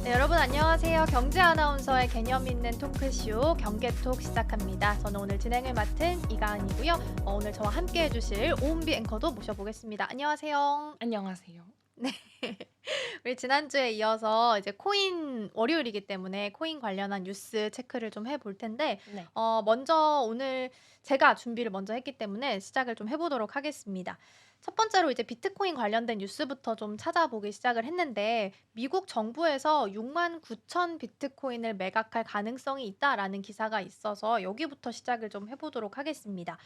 네, 여러분 안녕하세요. 경제 아나운서의 개념 있는 토크쇼 경계톡 시작합니다. 저는 오늘 진행을 맡은 이가은이고요. 오늘 저와 함께 해주실 오은비 앵커도 모셔보겠습니다. 안녕하세요. 안녕하세요. 네. 우리 지난주에 이어서 이제 코인 월요일이기 때문에 코인 관련한 뉴스 체크를 좀 해볼 텐데, 네. 먼저 오늘 제가 준비를 먼저 했기 때문에 시작을 좀 해보도록 하겠습니다. 첫 번째로 이제 비트코인 관련된 뉴스부터 좀 찾아보기 시작을 했는데, 미국 정부에서 6만 9천 비트코인을 매각할 가능성이 있다라는 기사가 있어서 여기부터 시작을 좀 해보도록 하겠습니다.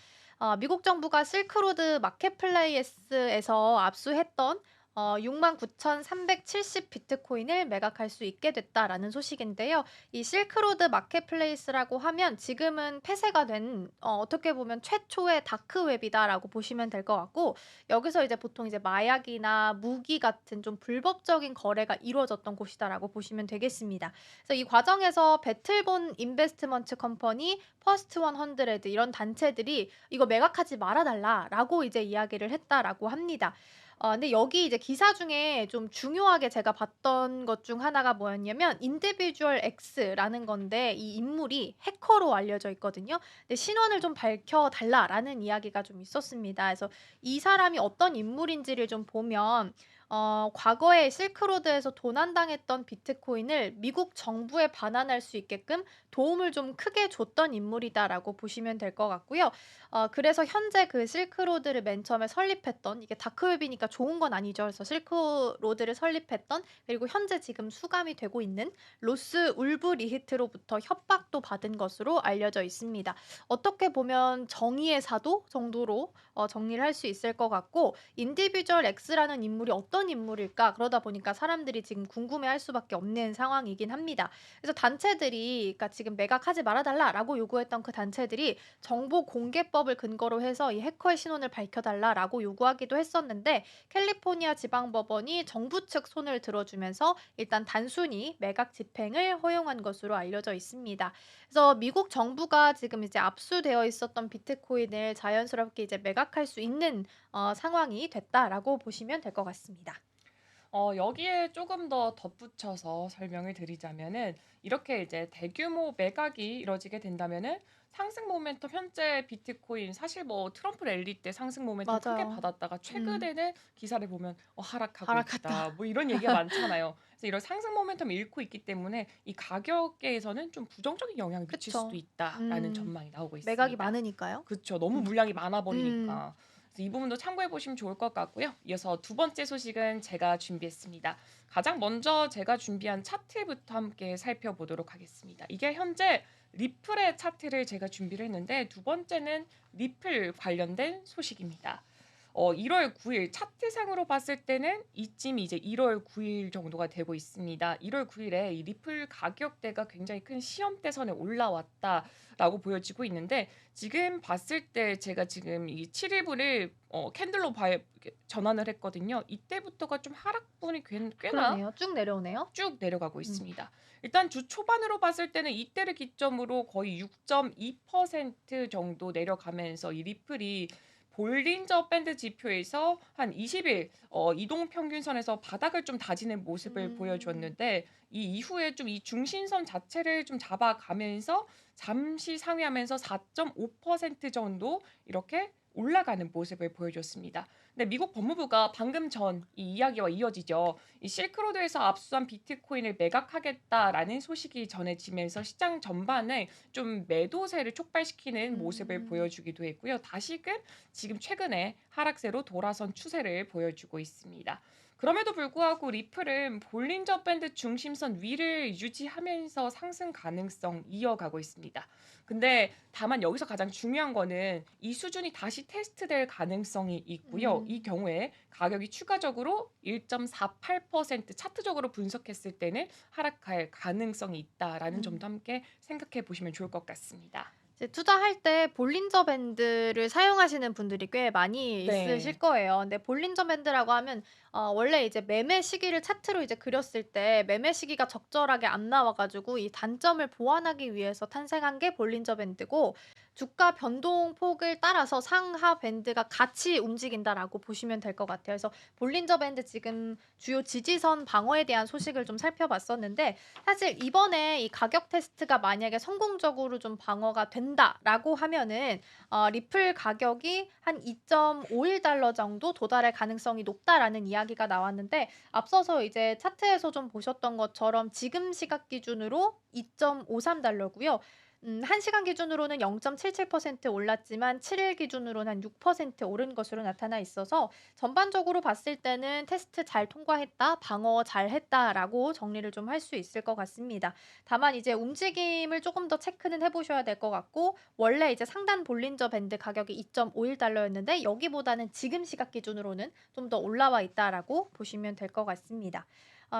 미국 정부가 실크로드 마켓플레이스에서 압수했던 6만 9,370 비트코인을 매각할 수 있게 됐다라는 소식인데요. 이 실크로드 마켓플레이스라고 하면 지금은 폐쇄가 된 어떻게 보면 최초의 다크웹이다라고 보시면 될 것 같고, 여기서 이제 보통 이제 마약이나 무기 같은 좀 불법적인 거래가 이루어졌던 곳이다라고 보시면 되겠습니다. 그래서 이 과정에서 배틀본 인베스트먼트 컴퍼니, 퍼스트 100 이런 단체들이 이거 매각하지 말아달라라고 이제 이야기를 했다라고 합니다. 근데 여기 이제 기사 중에 좀 중요하게 제가 봤던 것 중 하나가 뭐였냐면 인디비주얼 X라는 건데, 이 인물이 해커로 알려져 있거든요. 근데 신원을 좀 밝혀 달라라는 이야기가 좀 있었습니다. 그래서 이 사람이 어떤 인물인지를 좀 보면 과거에 실크로드에서 도난당했던 비트코인을 미국 정부에 반환할 수 있게끔 도움을 좀 크게 줬던 인물이다라고 보시면 될 것 같고요. 그래서 현재 그 실크로드를 맨 처음에 설립했던, 이게 다크웹이니까 좋은 건 아니죠. 그래서 실크로드를 설립했던, 그리고 현재 지금 수감이 되고 있는 로스 울브리히트로부터 협박도 받은 것으로 알려져 있습니다. 어떻게 보면 정의의 사도 정도로 정리를 할 수 있을 것 같고, 인디비주얼 X라는 인물이 어떤 인물일까? 그러다 보니까 사람들이 지금 궁금해할 수밖에 없는 상황이긴 합니다. 그래서 단체들이, 그러니까 지금 매각하지 말아달라라고 요구했던 그 단체들이 정보 공개법을 근거로 해서 이 해커의 신원을 밝혀달라라고 요구하기도 했었는데, 캘리포니아 지방법원이 정부 측 손을 들어주면서 일단 단순히 매각 집행을 허용한 것으로 알려져 있습니다. 그래서 미국 정부가 지금 이제 압수되어 있었던 비트코인을 자연스럽게 이제 매각할 수 있는 상황이 됐다라고 보시면 될 것 같습니다. 여기에 조금 더 덧붙여서 설명을 드리자면은 이렇게 이제 대규모 매각이 이뤄지게 된다면은 상승 모멘텀 현재 비트코인 사실 뭐 트럼프 랠리 때 상승 모멘텀 크게 맞아요. 받았다가 음. 최근에는 기사를 보면 하락하고 있다. 하락했다. 뭐 이런 얘기가 많잖아요. 그래서 이런 상승 모멘텀을 잃고 있기 때문에 이 가격에서는 좀 부정적인 영향을 미칠 수도 그쵸. 있다라는 음. 전망이 나오고 매각이 있습니다. 많으니까요. 그쵸. 너무 음. 물량이 많아 음. 버리니까. 그래서 이 부분도 참고해 보시면 좋을 것 같고요. 이어서 두 번째 소식은 제가 준비했습니다. 가장 먼저 제가 준비한 차트부터 함께 살펴보도록 하겠습니다. 이게 현재 리플의 차트를 제가 준비를 했는데 두 번째는 리플 관련된 소식입니다. 1월 9일 차트상으로 봤을 때는 이쯤이 이제 1월 9일 정도가 되고 있습니다. 1월 9일에 이 리플 가격대가 굉장히 큰 시험대선에 올라왔다라고 보여지고 있는데 지금 봤을 때 제가 지금 이 7일분을 캔들로 전환을 했거든요. 이때부터가 좀 하락분이 꽤나 그러네요. 쭉 내려오네요. 쭉 내려가고 음. 있습니다. 일단 주 초반으로 봤을 때는 이때를 기점으로 거의 6.2% 정도 내려가면서 이 리플이 볼린저 밴드 지표에서 한 20일 이동 평균선에서 바닥을 좀 다지는 모습을 음. 보여주었는데 이 이후에 좀 이 중심선 자체를 좀 잡아가면서 잠시 상회하면서 4.5% 정도 이렇게 올라가는 모습을 보여줬습니다. 근데 미국 법무부가 방금 전 이 이야기와 이어지죠. 이 실크로드에서 압수한 비트코인을 매각하겠다라는 소식이 전해지면서 시장 전반에 좀 매도세를 촉발시키는 모습을 음. 보여주기도 했고요. 다시금 지금 최근에 하락세로 돌아선 추세를 보여주고 있습니다. 그럼에도 불구하고 리플은 볼린저 밴드 중심선 위를 유지하면서 상승 가능성 이어가고 있습니다. 근데 다만 여기서 가장 중요한 거는 이 수준이 다시 테스트될 가능성이 있고요. 이 음. 경우에 가격이 추가적으로 1.48% 차트적으로 분석했을 때는 하락할 가능성이 있다라는 음. 점도 함께 생각해 보시면 좋을 것 같습니다. 이제 투자할 때 볼린저 밴드를 사용하시는 분들이 꽤 많이 있으실 네. 거예요. 근데 볼린저 밴드라고 하면 원래 이제 매매 시기를 차트로 이제 그렸을 때 매매 시기가 적절하게 안 나와 가지고 이 단점을 보완하기 위해서 탄생한 게 볼린저 밴드고, 주가 변동폭을 따라서 상하 밴드가 같이 움직인다라고 보시면 될 것 같아요. 그래서 볼린저 밴드 지금 주요 지지선 방어에 대한 소식을 좀 살펴봤었는데, 사실 이번에 이 가격 테스트가 만약에 성공적으로 좀 방어가 된다라고 하면은 리플 가격이 한 2.51달러 정도 도달할 가능성이 높다라는 이야기가 나왔는데, 앞서서 이제 차트에서 좀 보셨던 것처럼 지금 시각 기준으로 2.53달러고요. 1시간 기준으로는 0.77% 올랐지만 7일 기준으로는 한 6% 오른 것으로 나타나 있어서 전반적으로 봤을 때는 '테스트 잘 통과했다. 방어 잘했다.'라고 정리를 좀 할 수 있을 것 같습니다. 다만 이제 움직임을 조금 더 체크는 해 보셔야 될 것 같고, 원래 이제 상단 볼린저 밴드 가격이 2.51달러였는데 여기보다는 지금 시각 기준으로는 좀 더 올라와 있다라고 보시면 될 것 같습니다.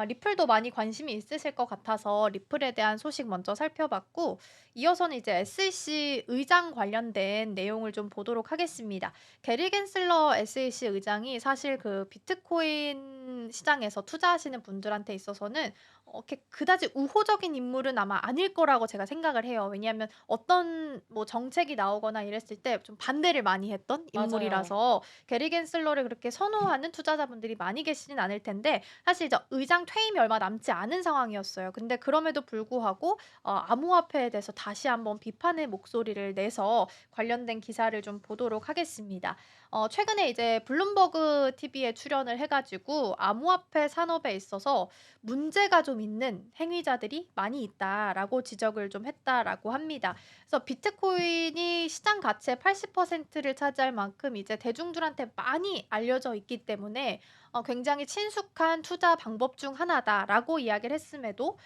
리플도 많이 관심이 있으실 것 같아서 리플에 대한 소식 먼저 살펴봤고, 이어서는 이제 SEC 의장 관련된 내용을 좀 보도록 하겠습니다. 게리 겐슬러 SEC 의장이 사실 그 비트코인 시장에서 투자하시는 분들한테 있어서는 이렇게 그다지 우호적인 인물은 아마 아닐 거라고 제가 생각을 해요. 왜냐하면 어떤 뭐 정책이 나오거나 이랬을 때 좀 반대를 많이 했던 맞아요. 인물이라서 게리 겐슬러를 그렇게 선호하는 투자자분들이 많이 계시진 않을 텐데, 사실 이제 의장 퇴임이 얼마 남지 않은 상황이었어요. 근데 그럼에도 불구하고 암호화폐에 대해서 다시 한번 비판의 목소리를 내서 관련된 기사를 좀 보도록 하겠습니다. 최근에 이제 블룸버그 TV에 출연을 해 가지고 "암호화폐 산업에 있어서 문제가 좀 있는 행위자들이 많이 있다."라고 지적을 좀 했다라고 합니다. 그래서 비트코인이 시장 가치의 80%를 차지할 만큼 이제 대중들한테 많이 알려져 있기 때문에 굉장히 친숙한 투자 방법 중 하나다라고 이야기를 했음에도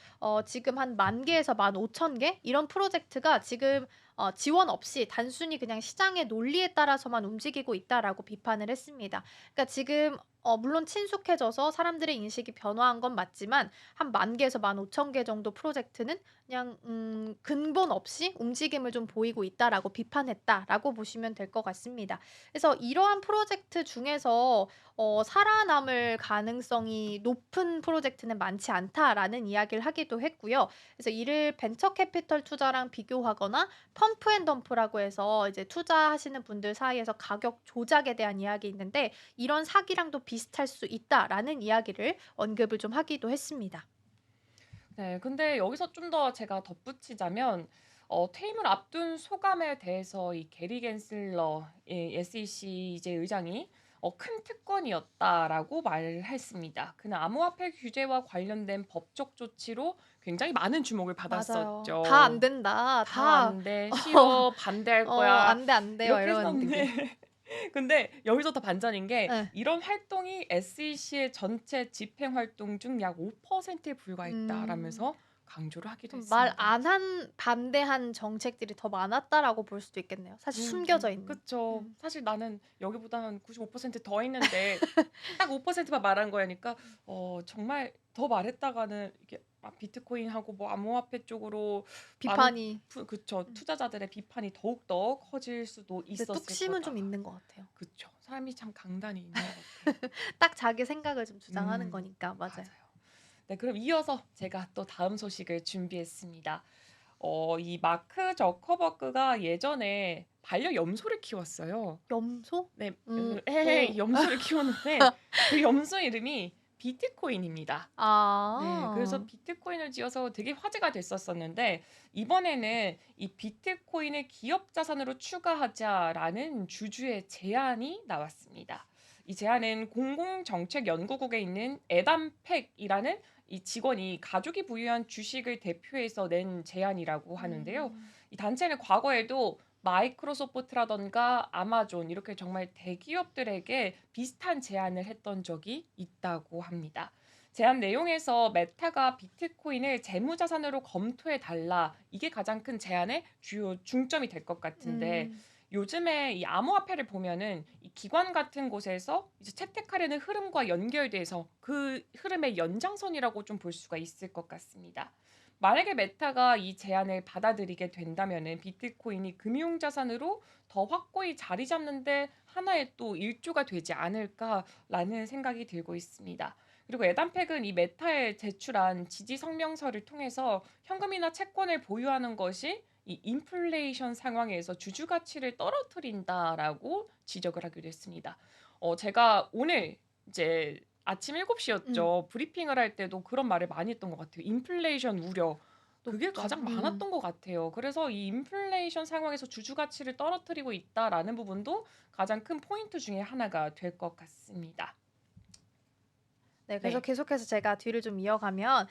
지금 한 10,000개에서 15,000개 이런 프로젝트가 지금 지원 없이 단순히 그냥 시장의 논리에 따라서만 움직이고 있다라고 비판을 했습니다. 그러니까 지금 물론 친숙해져서 사람들의 인식이 변화한 건 맞지만 한 10,000개에서 15,000개 정도 프로젝트는 그냥 근본 없이 움직임을 좀 보이고 있다라고 비판했다라고 보시면 될 것 같습니다. 그래서 이러한 프로젝트 중에서 살아남을 가능성이 높은 프로젝트는 많지 않다라는 이야기를 하기도 했고요. 그래서 이를 벤처 캐피털 투자랑 비교하거나 펌프 앤 덤프라고 해서 이제 투자하시는 분들 사이에서 가격 조작에 대한 이야기 있는데, 이런 사기랑도 비슷할 수 있다라는 이야기를 언급을 좀 하기도 했습니다. 네. 근데 여기서 좀 더 제가 덧붙이자면 퇴임을 앞둔 소감에 대해서 이 게리 겐슬러 SEC 이제 의장이 "큰 특권이었다."라고 말했습니다. 그는 암호화폐 규제와 관련된 법적 조치로 굉장히 많은 주목을 맞아요. "다 안 받았었죠. 된다. "다 다 안 돼. 싫어. 반대할 거야." 안 돼, 안 돼." 막 이렇게 이런 했었는데 되게. 근데 여기서 더 반전인 게 예. 이런 활동이 SEC의 전체 집행 활동 중 약 5%에 음. 불과했다라면서 강조를 하기도 좀 말 했습니다. 안 한 반대한 정책들이 더 많았다라고 볼 수도 있겠네요. 사실 숨겨져 있는. 그쵸. 음. 사실 나는 여기보다 한 95%더 했는데 딱 5%만 말한 거니까 정말 더 말했다가는 이게 비트코인하고 뭐 암호화폐 쪽으로 많은 비판이. 그쵸. 음. 투자자들의 비판이 더욱더 커질 수도 근데 있었을 뚝심은 좀 거다. 있는 것 같아요. 그쵸. 사람이 참 강단이 있는 것 같아요. 딱 자기 생각을 좀 주장하는 음. 거니까. 맞아요. 맞아요. 네, 그럼 이어서 제가 또 다음 소식을 준비했습니다. 이 마크 저커버그가 예전에 반려염소를 키웠어요. 염소? 네. 오. 염소를 키웠는데 그 염소 이름이 비트코인입니다. 네. 그래서 아. 비트코인을 지어서 되게 화제가 됐었었는데 이번에는 이 "비트코인을 기업 자산으로 추가하자."라는 주주의 제안이 나왔습니다. 이 제안은 공공정책연구국에 있는 애담 팩이라는 이 직원이 가족이 부유한 주식을 대표해서 낸 제안이라고 하는데요. 음. 이 단체는 과거에도 마이크로소프트라든가 아마존 이렇게 정말 대기업들에게 비슷한 제안을 했던 적이 있다고 합니다. 제안 내용에서 메타가 비트코인을 재무자산으로 검토해 달라 이게 가장 큰 제안의 주요 중점이 될 것 같은데 음. 요즘에 이 암호화폐를 보면은 이 기관 같은 곳에서 이제 채택하려는 흐름과 연결돼서 그 흐름의 연장선이라고 좀 볼 수가 있을 것 같습니다. 만약에 메타가 이 제안을 받아들이게 된다면은 비트코인이 금융 자산으로 더 확고히 자리 잡는 데 하나의 또 일조가 되지 않을까라는 생각이 들고 있습니다. 그리고 에단팩은 이 메타에 제출한 지지 성명서를 통해서 현금이나 채권을 보유하는 것이 이 인플레이션 상황에서 주주 가치를 떨어뜨린다라고 지적을 하기도 했습니다. 제가 오늘 이제 아침 7시 음. 였죠. 브리핑을 할 때도 그런 말을 많이 했던 것 같아요. 인플레이션 우려. 그게 높죠. 가장 많았던 것 같아요. 그래서 이 인플레이션 상황에서 주주 가치를 떨어뜨리고 있다라는 부분도 가장 큰 포인트 중에 하나가 될 것 같습니다. 네, 그래서 네. 계속해서 제가 뒤를 좀 이어가면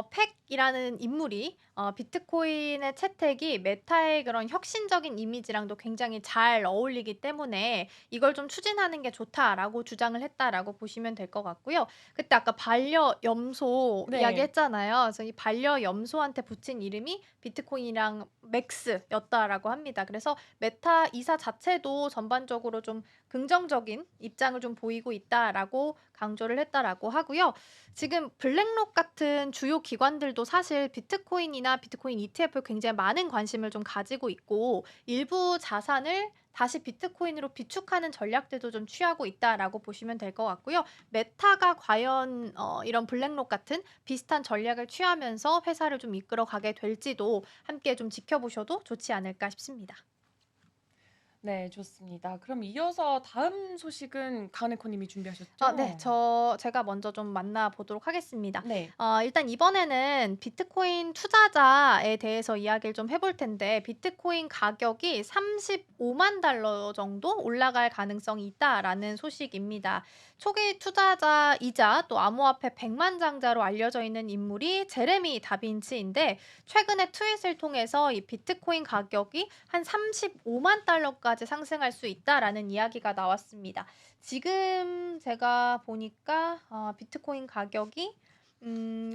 팩이라는 인물이 비트코인의 채택이 메타의 그런 혁신적인 이미지랑도 굉장히 잘 어울리기 때문에 이걸 좀 추진하는 게 좋다라고 주장을 했다라고 보시면 될 것 같고요. 그때 아까 반려염소 네. 이야기했잖아요. 그래서 이 반려염소한테 붙인 이름이 비트코인이랑 맥스였다라고 합니다. 그래서 메타 이사 자체도 전반적으로 좀 긍정적인 입장을 좀 보이고 있다라고 강조를 했다라고 하고요. 지금 블랙록 같은 주요 기관들도 사실 비트코인이나 비트코인 ETF에 굉장히 많은 관심을 좀 가지고 있고 일부 자산을 다시 비트코인으로 비축하는 전략들도 좀 취하고 있다라고 보시면 될 것 같고요. 메타가 과연 이런 블랙록 같은 비슷한 전략을 취하면서 회사를 좀 이끌어 가게 될지도 함께 좀 지켜보셔도 좋지 않을까 싶습니다. 네, 좋습니다. 그럼 이어서 다음 소식은 가네코 님이 네. 준비하셨죠? 제가 먼저 좀 만나 보도록 하겠습니다. 네. 일단 이번에는 비트코인 투자자에 대해서 이야기를 좀 해볼 텐데 비트코인 가격이 35만 달러 정도 올라갈 가능성이 있다라는 소식입니다. 초기 투자자이자 또 암호화폐 백만장자로 알려져 있는 인물이 제레미 다빈치인데 최근에 트윗을 통해서 이 비트코인 가격이 한 35만 달러까지 상승할 수 있다라는 이야기가 나왔습니다. 지금 제가 보니까 비트코인 가격이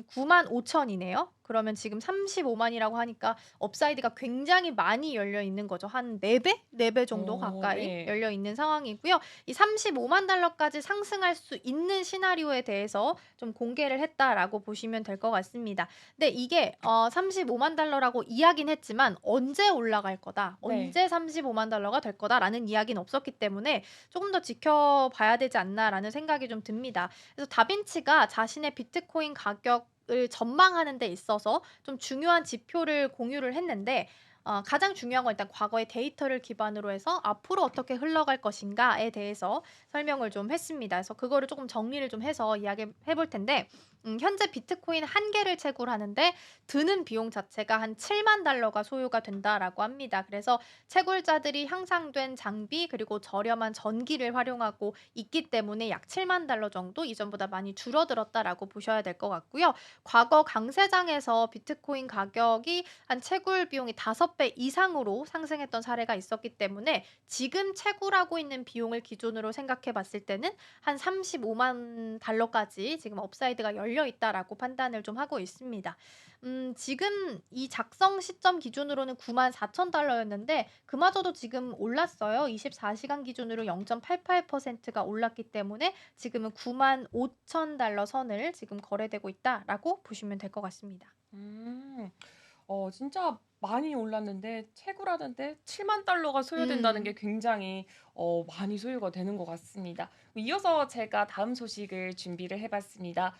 95,000 이네요. 그러면 지금 35만 이라고 하니까 업사이드가 굉장히 많이 열려 있는 거죠. 한 4 배? 4배 정도 가까이 네. 열려 있는 상황이고요. 이 35만 달러까지 상승할 수 있는 시나리오에 대해서 좀 공개를 했다라고 보시면 될 것 같습니다. 근데 이게 35만 달러라고 이야기는 했지만 "언제 올라갈 거다. 네. 언제 35만 달러가 될 거다."라는 이야기는 없었기 때문에 '조금 더 지켜봐야 되지 않나.'라는 생각이 좀 듭니다. 그래서 다빈치가 자신의 비트코인 가격을 전망하는 데 있어서 좀 중요한 지표를 공유를 했는데 가장 중요한 건 일단 과거의 데이터를 기반으로 해서 앞으로 어떻게 흘러갈 것인가에 대해서 설명을 좀 했습니다. 그래서 그거를 조금 정리를 좀 해서 이야기해 볼 텐데 현재 비트코인 한 개를 채굴하는데 드는 비용 자체가 한 7만 달러가 소요가 된다라고 합니다. 그래서 채굴자들이 향상된 장비 그리고 저렴한 전기를 활용하고 있기 때문에 약 7만 달러 정도 이전보다 많이 줄어들었다라고 보셔야 될 것 같고요. 과거 강세장에서 비트코인 가격이 한 채굴 비용이 5배 이상으로 상승했던 사례가 있었기 때문에 지금 채굴하고 있는 비용을 기준으로 생각해 봤을 때는 한 35만 달러까지 지금 업사이드가 열려 있다라고 판단을 좀 하고 있습니다. 지금 이 작성 시점 기준으로는 94,000 달러였는데 그마저도 지금 올랐어요. 24 시간 기준으로 0.88%가 올랐기 때문에 지금은 95,000 달러 선을 지금 거래되고 있다라고 보시면 될 것 같습니다. 음. 진짜 많이 올랐는데 채굴하는데 7만 달러가 소요된다는 게 음. 굉장히 많이 소요가 되는 것 같습니다. 이어서 제가 다음 소식을 준비를 해 봤습니다.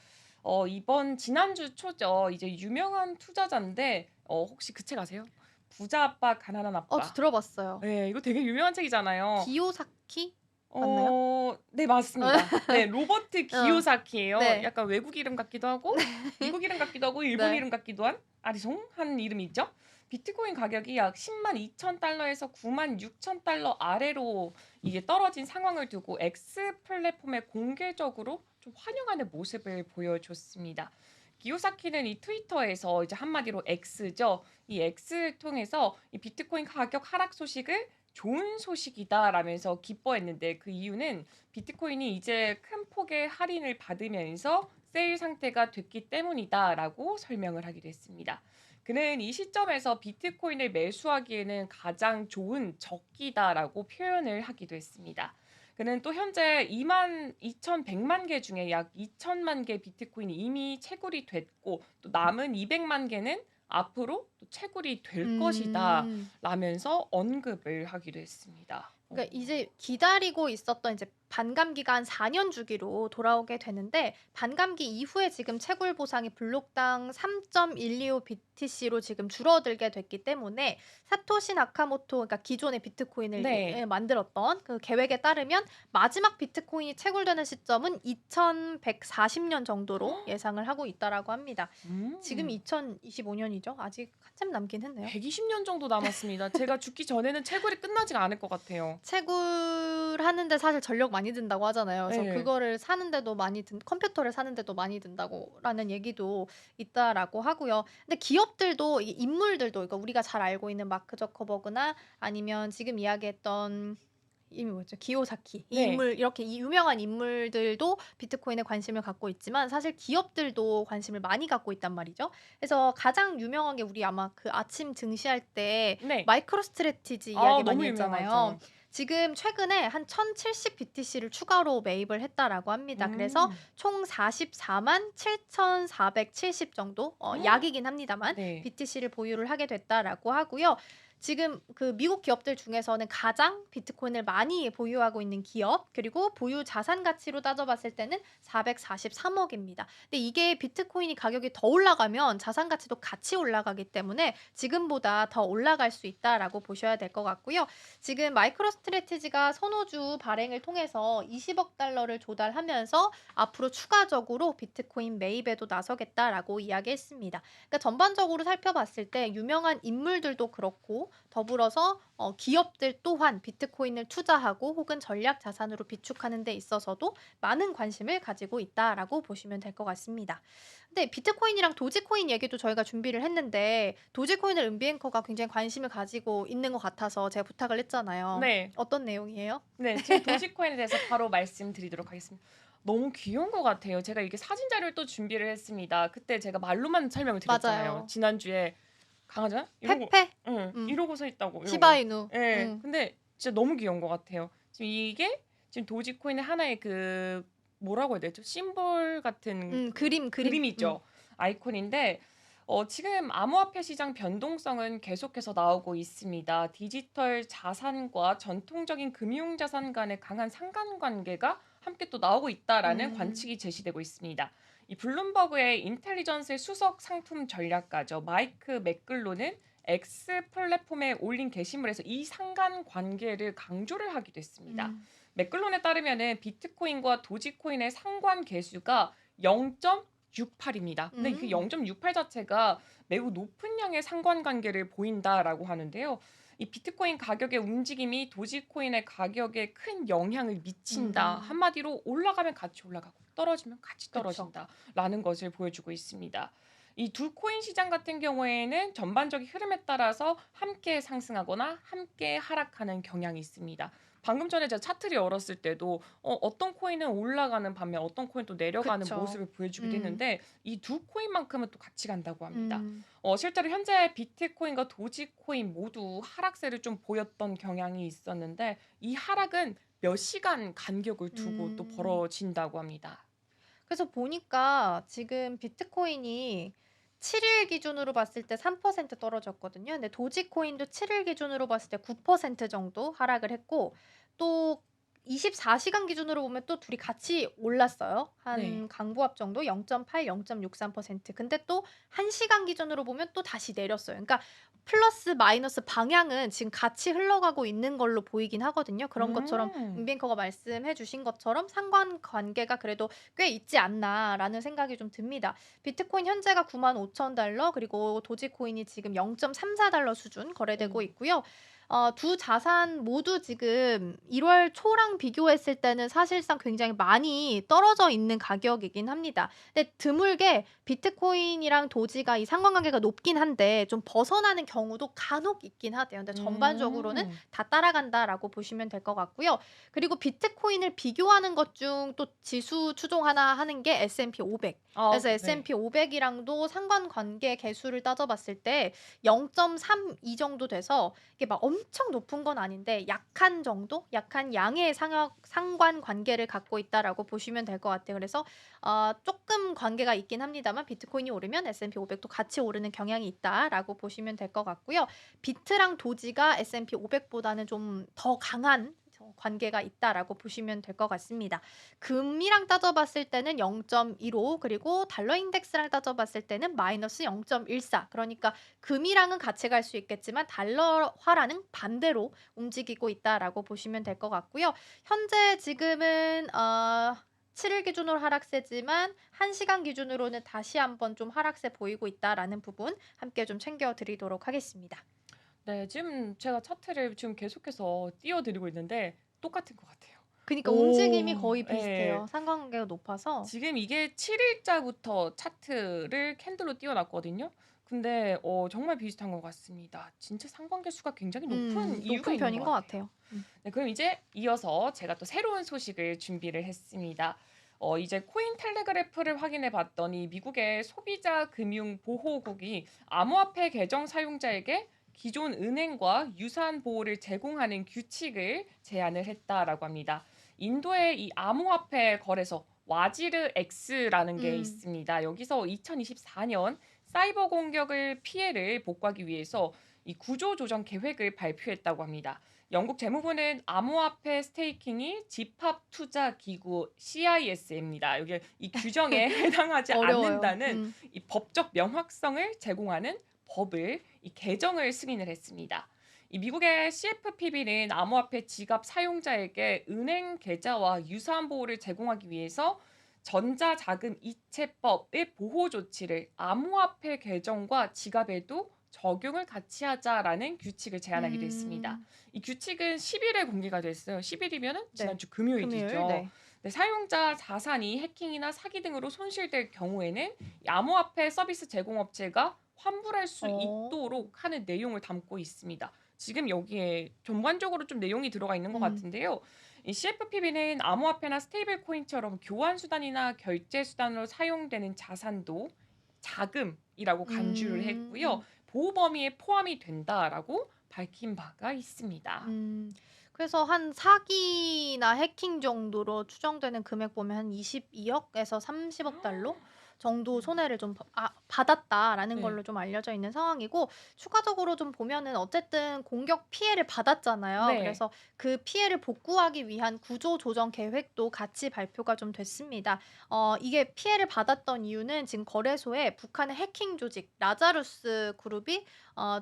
이번 지난주 초죠. 이제 유명한 투자자인데 혹시 그 책 아세요? 부자 아빠 가난한 저 아빠. 들어봤어요. 네, 이거 되게 유명한 책이잖아요. 기요사키 맞나요? 네, 맞습니다. 네, 로버트 어. 기요사키예요. 네. 약간 외국 이름 같기도 하고 미국 이름 같기도 하고 일본 네. 이름 같기도 한 아리송한 이름이 있죠. 비트코인 가격이 약 1 0 2천 달러에서 9 6천 달러 아래로 이게 떨어진 상황을 두고 X 플랫폼에 공개적으로 좀 환영하는 모습을 보여줬습니다. 기요사키는 이 트위터에서 이제 한마디로 X죠. 이 X를 통해서 이 비트코인 가격 하락 소식을 좋은 소식이다라면서 기뻐했는데 그 이유는 비트코인이 이제 큰 폭의 할인을 받으면서 세일 상태가 됐기 때문이다라고 설명을 하기도 했습니다. 그는 이 시점에서 비트코인을 매수하기에는 가장 좋은 적기다라고 표현을 하기도 했습니다. 그는 또 현재 2만 2,100만 개 중에 약 2천만 개 비트코인이 이미 채굴이 됐고 또 남은 200만 개는 앞으로 또 채굴이 될 것이다 음. 라면서 언급을 하기도 했습니다. 그러니까 이제 기다리고 있었던 이제 반감기가 한 4년 주기로 돌아오게 되는데 반감기 이후에 지금 채굴 보상이 블록당 3.125 BTC로 지금 줄어들게 됐기 때문에 사토시 나카모토 그러니까 기존의 비트코인을 네. 만들었던 그 계획에 따르면 마지막 비트코인이 채굴되는 시점은 2140년 정도로 예상을 하고 있다라고 합니다. 지금 음. 2025년이죠. 아직 한참 남긴 했네요. 120년 정도 남았습니다. 제가 죽기 전에는 채굴이 끝나지가 않을 것 같아요. 채굴하는데 사실 전력 많이 든다고 하잖아요. 그래서 네. 그거를 사는데도 많이 컴퓨터를 사는데도 많이 든다고라는 얘기도 있다라고 하고요. 근데 기업들도 이 인물들도 그러니까 우리가 잘 알고 있는 마크 저커버그나 아니면 지금 이야기했던 이름이 뭐였죠? 기요사키. 이 네. 인물 이렇게 이 유명한 인물들도 비트코인에 관심을 갖고 있지만 사실 기업들도 관심을 많이 갖고 있단 말이죠. 그래서 가장 유명한 게 우리 아마 그 아침 증시할 때 네. 마이크로 스트래티지 이야기 많이 너무 했잖아요. 유명하죠. 지금 최근에 한 1070 BTC를 추가로 매입을 했다라고 합니다. 그래서 음. 총 44만 7,470 정도 약이긴 합니다만 네. BTC를 보유를 하게 됐다라고 하고요. 지금 그 미국 기업들 중에서는 가장 비트코인을 많이 보유하고 있는 기업 그리고 보유 자산 가치로 따져봤을 때는 443억입니다. 근데 이게 비트코인이 가격이 더 올라가면 자산 가치도 같이 올라가기 때문에 지금보다 더 올라갈 수 있다라고 보셔야 될 것 같고요. 지금 마이크로 스트래티지가 선호주 발행을 통해서 20억 달러를 조달하면서 앞으로 추가적으로 비트코인 매입에도 나서겠다라고 이야기했습니다. 그러니까 전반적으로 살펴봤을 때 유명한 인물들도 그렇고 더불어서 기업들 또한 비트코인을 투자하고 혹은 전략 자산으로 비축하는 데 있어서도 많은 관심을 가지고 있다라고 보시면 될 것 같습니다. 근데 비트코인이랑 도지코인 얘기도 저희가 준비를 했는데 도지코인을 은비앵커가 굉장히 관심을 가지고 있는 것 같아서 제가 부탁을 했잖아요. 네. 어떤 내용이에요? 네. 제가 도지코인에 대해서 바로 말씀드리도록 하겠습니다. 너무 귀여운 것 같아요. 제가 이게 사진 자료를 또 준비를 했습니다. 그때 제가 말로만 설명을 드렸잖아요. 맞아요. 지난주에 강아지가 이러고 페페? 응. 음. 이러고 서 있다고 이러고. 시바이누. 예. 근데 진짜 너무 귀여운 것 같아요. 지금 이게 지금 도지코인의 하나의 그 뭐라고 해야 되죠? 심볼 같은 그 그림. 그림이죠. 아이콘인데 지금 암호화폐 시장 변동성은 계속해서 나오고 있습니다. 디지털 자산과 전통적인 금융 자산 간의 강한 상관관계가 함께 또 나오고 있다라는 음. 관측이 제시되고 있습니다. 이 블룸버그의 인텔리전스 수석 상품 전략가죠. 마이크 맥글로는 X 플랫폼에 올린 게시물에서 이 상관관계를 강조를 하기도 했습니다. 음. 맥글론에 따르면은 비트코인과 도지코인의 상관 계수가 0.68입니다. 근데 그 음. 0.68 자체가 매우 높은 양의 상관관계를 보인다라고 하는데요. 이 비트코인 가격의 움직임이 도지코인의 가격에 큰 영향을 미친다. 음. 한마디로 올라가면 같이 올라가고 떨어지면 같이 그쵸. 떨어진다라는 것을 보여주고 있습니다. 이 두 코인 시장 같은 경우에는 전반적인 흐름에 따라서 함께 상승하거나 함께 하락하는 경향이 있습니다. 방금 전에 제가 차트를 열었을 때도 어떤 코인은 올라가는 반면 어떤 코인은 또 내려가는 그쵸. 모습을 보여주기도 음. 했는데 이 두 코인만큼은 또 같이 간다고 합니다. 음. 실제로 현재 비트코인과 도지코인 모두 하락세를 좀 보였던 경향이 있었는데 이 하락은 몇 시간 간격을 두고 또 음. 벌어진다고 합니다. 그래서 보니까 지금 비트코인이 7일 기준으로 봤을 때 3% 떨어졌거든요. 근데 도지코인도 7일 기준으로 봤을 때 9% 정도 하락을 했고 또 24시간 기준으로 보면 또 둘이 같이 올랐어요. 네. 한 강보합 정도 0.8, 0.63%. 근데 또 1시간 기준으로 보면 또 다시 내렸어요. 그러니까 플러스 마이너스 방향은 지금 같이 흘러가고 있는 걸로 보이긴 하거든요. 그런 것처럼 음. 뱅커가 말씀해 주신 것처럼 상관관계가 그래도 꽤 있지 않나라는 생각이 좀 듭니다. 비트코인 현재가 95,000달러 그리고 도지코인이 지금 0.34달러 수준 거래되고 오. 있고요. 두 자산 모두 지금 1월 초랑 비교했을 때는 사실상 굉장히 많이 떨어져 있는 가격이긴 합니다. 근데 드물게 비트코인이랑 도지가 이 상관관계가 높긴 한데 좀 벗어나는 경우도 간혹 있긴 하대요. 근데 전반적으로는 음. 다 따라간다라고 보시면 될 것 같고요. 그리고 비트코인을 비교하는 것 중 또 지수 추종 하나 하는 게 S&P 500. 아 그래서 네. S&P 500이랑도 상관관계 계수를 따져봤을 때 0.32 정도 돼서 이게 막 엄청 높은 건 아닌데 약한 정도? 약한 양의 상역 상관관계를 갖고 있다라고 보시면 될 것 같아요. 그래서 쪼끔 관계가 있긴 합니다만 비트코인이 오르면 S&P 500도 같이 오르는 경향이 있다라고 보시면 될 것 같고요. 비트랑 도지가 S&P 500보다는 좀 더 강한 관계가 있다라고 보시면 될 것 같습니다. 금이랑 따져봤을 때는 0.15 그리고 달러 인덱스랑 따져봤을 때는 마이너스 0.14 그러니까 금이랑은 같이 갈 수 있겠지만 달러화라는 반대로 움직이고 있다라고 보시면 될 것 같고요. 현재 지금은 7일 기준으로 하락세지만 1 시간 기준으로는 다시 한번 좀 하락세 보이고 있다라는 부분 함께 좀 챙겨 드리도록 하겠습니다. 네. 지금 제가 차트를 지금 계속해서 띄워 드리고 있는데 똑같은 것 같아요. 그니까 움직임이 오. 거의 예. 비슷해요. 상관관계가 높아서. 지금 이게 7 일자부터 차트를 캔들로 띄워 놨거든요. 근데 정말 비슷한 것 같습니다. 진짜 상관계 수가 굉장히 높은 이유가 높은 있는 것 편인 것 같아요. 같아요. 네, 그럼 이제 이어서 제가 또 새로운 소식을 준비를 했습니다. 이제 코인텔레그래프를 확인해 봤더니 미국의 소비자 금융 보호국이 암호화폐 계정 사용자에게 기존 은행과 유사한 보호를 제공하는 규칙을 제안을 했다라고 합니다. 인도의 이 암호화폐 거래소 와지르 X라는 게 음. 있습니다. 여기서 2024년 사이버 공격을 피해를 복구하기 위해서 이 구조 조정 계획을 발표했다고 합니다. 영국 재무부는 암호화폐 스테이킹이 집합 투자 기구 CIS입니다. 이게 이 규정에 해당하지 어려워요. 않는다는 이 법적 명확성을 제공하는 법을 이 개정을 승인을 했습니다. 이 미국의 CFPB는 암호화폐 지갑 사용자에게 은행 계좌와 유사한 보호를 제공하기 위해서 전자자금 이체법의 보호 조치를 암호화폐 계정과 지갑에도 적용을 같이 하자라는 규칙을 제안하기도 했습니다. 음. 이 규칙은 10일에 공개가 됐어요. 10일이면은 네. 지난주 금요일 금요일이죠. 네. 네, 사용자 자산이 해킹이나 사기 등으로 손실될 경우에는 이 암호화폐 서비스 제공업체가 환불할 수 어. 있도록 하는 내용을 담고 있습니다. 지금 여기에 전반적으로 좀 내용이 들어가 있는 것 음. 같은데요. 이 CFPB는 암호화폐나 스테이블 코인처럼 교환 수단이나 결제 수단으로 사용되는 자산도 자금이라고 간주를 했고요. 음. 보호 범위에 포함이 된다라고 밝힌 바가 있습니다. 음. 그래서 한 사기나 해킹 정도로 추정되는 금액 보면 한 22억 에서 30억 달러 정도 네. 손해를 좀 받았다라는 네. 걸로 좀 알려져 있는 상황이고 추가적으로 좀 보면은 어쨌든 공격 피해를 받았잖아요. 네. 그래서 그 피해를 복구하기 위한 구조 조정 계획도 같이 발표가 좀 됐습니다. 이게 피해를 받았던 이유는 지금 거래소에 북한의 해킹 조직 라자루스 그룹이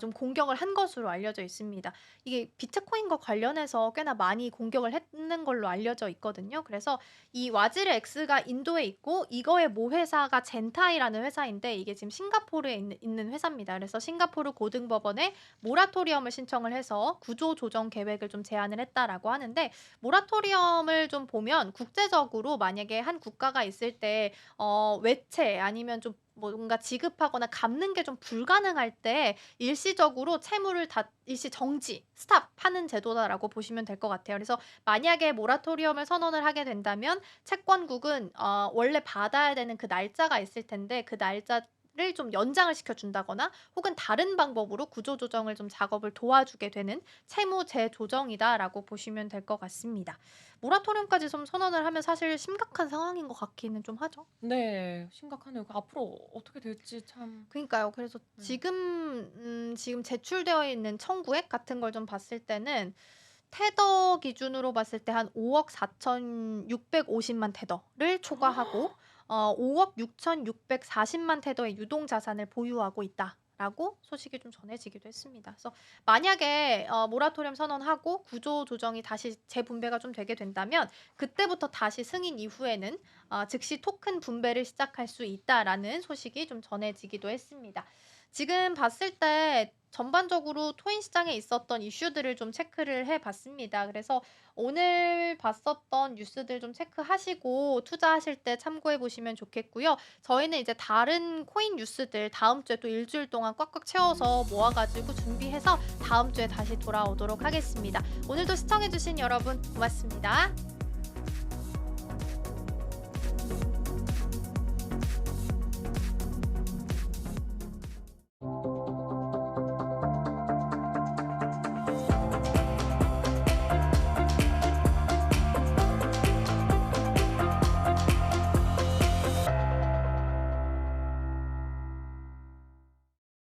좀 공격을 한 것으로 알려져 있습니다. 이게 비트코인과 관련해서 꽤나 많이 공격을 했는 걸로 알려져 있거든요. 그래서 이 와지르 X가 인도에 있고 이거의 모회사가 젠타이라는 회사인데 이게 지금 싱가포르에 있는 회사입니다. 그래서 싱가포르 고등법원에 모라토리엄을 신청을 해서 구조 조정 계획을 좀 제안을 했다라고 하는데 모라토리엄을 좀 보면 국제적으로 만약에 한 국가가 있을 때 외채 아니면 좀 뭔가 지급하거나 갚는 게 좀 불가능할 때 일시적으로 채무를 다 일시 정지, 스탑하는 제도다라고 보시면 될 것 같아요. 그래서 만약에 모라토리엄을 선언을 하게 된다면 채권국은 원래 받아야 되는 그 날짜가 있을 텐데 그 날짜를 좀 연장을 시켜 준다거나 혹은 다른 방법으로 구조 조정을 좀 작업을 도와주게 되는 채무 재조정이다라고 보시면 될 것 같습니다. 모라토리엄까지 좀 선언을 하면 사실 심각한 상황인 것 같기는 좀 하죠. 네. 심각하네요. 그 앞으로 어떻게 될지 참. 그니까요. 그래서 네. 지금 제출되어 있는 청구액 같은 걸 좀 봤을 때는 테더 기준으로 봤을 때 한 5억 4,650만 테더를 초과하고 5억 6,640만 테더의 유동 자산을 보유하고 있다라고 소식이 좀 전해지기도 했습니다. 그래서 만약에 모라토리엄 선언하고 구조 조정이 다시 재분배가 좀 되게 된다면 그때부터 다시 승인 이후에는 즉시 토큰 분배를 시작할 수 있다라는 소식이 좀 전해지기도 했습니다. 지금 봤을 때 전반적으로 토인 시장에 있었던 이슈들을 좀 체크를 해 봤습니다. 그래서 오늘 봤었던 뉴스들 좀 체크하시고 투자하실 때 참고해 보시면 좋겠고요. 저희는 이제 다른 코인 뉴스들 다음 주에 또 일 주일 동안 꽉꽉 채워서 모아 가지고 준비해서 다음 주에 다시 돌아오도록 하겠습니다. 오늘도 시청해 주신 여러분 고맙습니다.